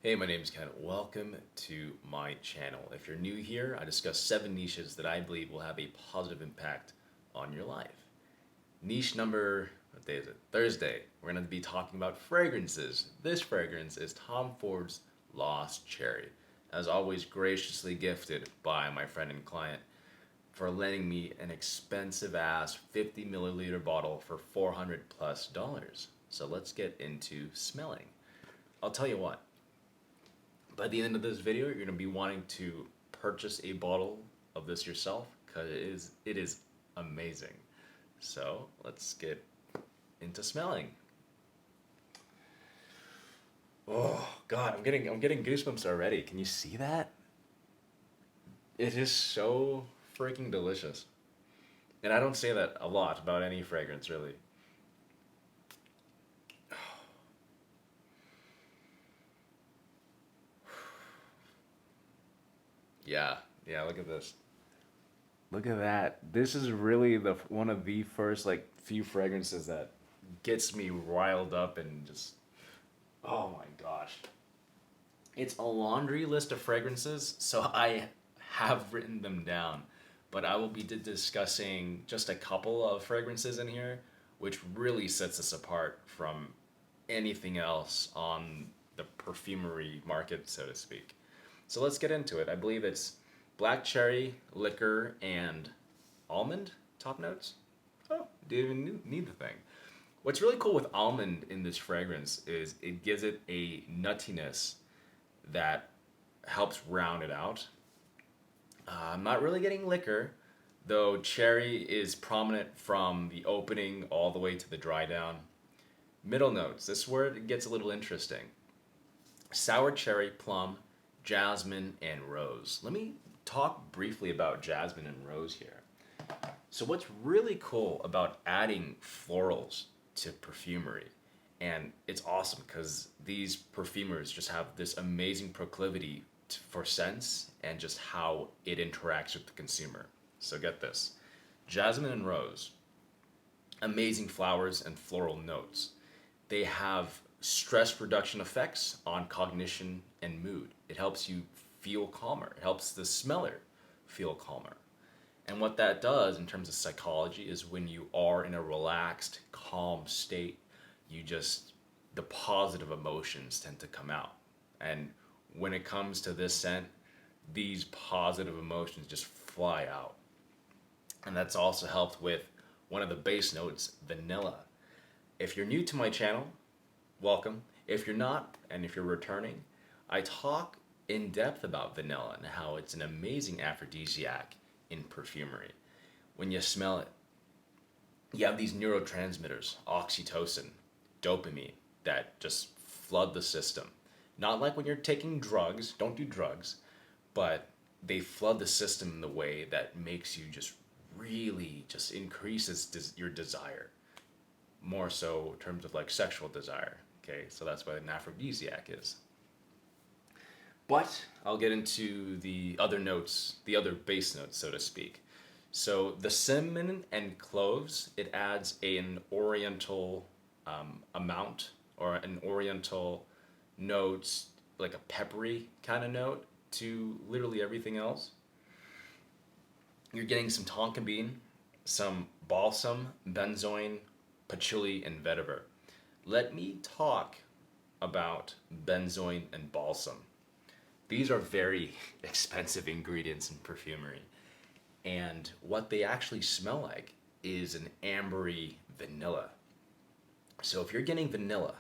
Hey, my name is Ken. Welcome to my channel. If you're new here, I discuss 7 niches that I believe will have a positive impact on your life. Niche number, what day is it? Thursday. We're going to be talking about fragrances. This fragrance is Tom Ford's Lost Cherry. As always, graciously gifted by my friend and client for lending me an expensive ass 50 milliliter bottle for $400 plus. So let's get into smelling. I'll tell you what, by the end of this video, you're going to be wanting to purchase a bottle of this yourself because it is amazing. So let's get into smelling. Oh God, I'm getting goosebumps already. Can you see that? It is so freaking delicious. And I don't say that a lot about any fragrance, really. Yeah, yeah. Look at this. Look at that. This is really the one of the first like few fragrances that gets me riled up and just oh my gosh. It's a laundry list of fragrances, so I have written them down, but I will be discussing just a couple of fragrances in here which really sets us apart from anything else on the perfumery market, so to speak. So let's get into it. I believe it's black cherry, liquor, and almond top notes. Oh, didn't even need the thing. What's really cool with almond in this fragrance is it gives it a nuttiness that helps round it out. I'm not really getting liquor, though cherry is prominent from the opening all the way to the dry down. Middle notes, this is where it gets a little interesting. Sour cherry, plum, jasmine, and rose. Let me talk briefly about jasmine and rose here. So, what's really cool about adding florals to perfumery, and it's awesome because these perfumers just have this amazing proclivity for scents and just how it interacts with the consumer. So, get this, jasmine and rose, amazing flowers and floral notes. They have stress reduction effects on cognition and mood. It helps you feel calmer. It helps the smeller feel calmer. And what that does in terms of psychology is when you are in a relaxed, calm state, the positive emotions tend to come out. And when it comes to this scent, these positive emotions just fly out. And that's also helped with one of the base notes, vanilla. If you're new to my channel, welcome. If you're not, and if you're returning, I talk in depth about vanilla and how it's an amazing aphrodisiac in perfumery. When you smell it, you have these neurotransmitters, oxytocin, dopamine, that just flood the system. Not like when you're taking drugs, don't do drugs, but they flood the system in the way that makes you just really just increases your desire. More so in terms of like sexual desire. Okay, so that's what an aphrodisiac is. But I'll get into the other notes, the other base notes, so to speak. So the cinnamon and cloves, it adds an oriental amount or an oriental notes, like a peppery kind of note to literally everything else. You're getting some tonka bean, some balsam, benzoin, patchouli, and vetiver. Let me talk about benzoin and balsam. These are very expensive ingredients in perfumery. And what they actually smell like is an ambery vanilla. So if you're getting vanilla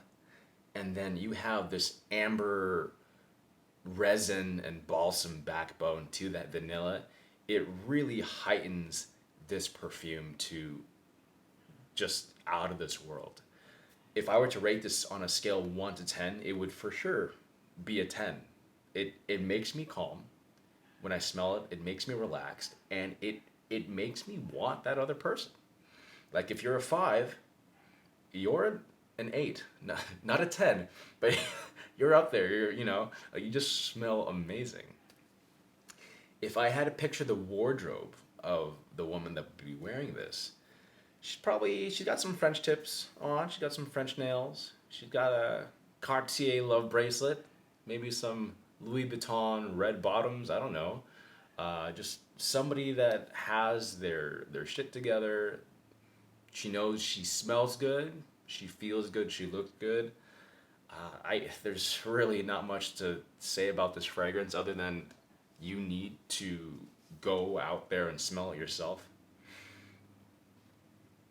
and then you have this amber resin and balsam backbone to that vanilla, it really heightens this perfume to just out of this world. If I were to rate this on a scale 1 to 10, it would for sure be a 10. It makes me calm. When I smell it, it makes me relaxed and it makes me want that other person. Like if you're a 5, you're an 8, not a 10, but you're up there. Like you just smell amazing. If I had to picture the wardrobe of the woman that would be wearing this, she's got some French tips on. She's got some French nails. She's got a Cartier love bracelet. maybe some Louis Vuitton red bottoms. I don't know. Just somebody that has their shit together. She knows she smells good. She feels good. She looks good. I There's really not much to say about this fragrance other than you need to go out there and smell it yourself.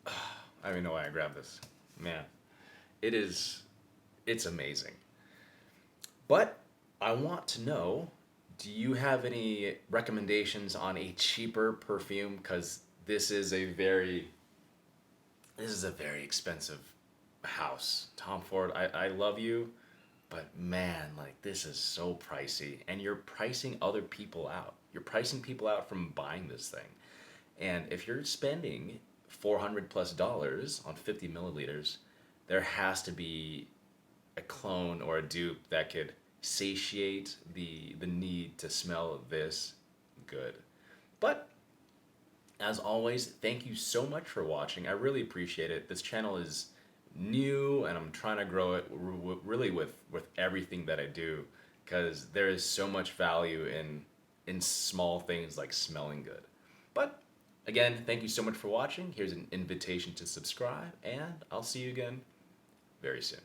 I don't even know why I grabbed this. Man, it is it's amazing. But I want to know, do you have any recommendations on a cheaper perfume cuz this is a very expensive house. Tom Ford, I love you, but man, like this is so pricey and you're pricing other people out. You're pricing people out from buying this thing. And if you're spending 400 plus dollars on 50 milliliters, there has to be a clone or a dupe that could satiate the need to smell this good. But as always, thank you so much for watching. I really appreciate it. This channel is new and I'm trying to grow it really with everything that I do because there is so much value in small things like smelling good. But again, thank you so much for watching. Here's an invitation to subscribe and I'll see you again very soon.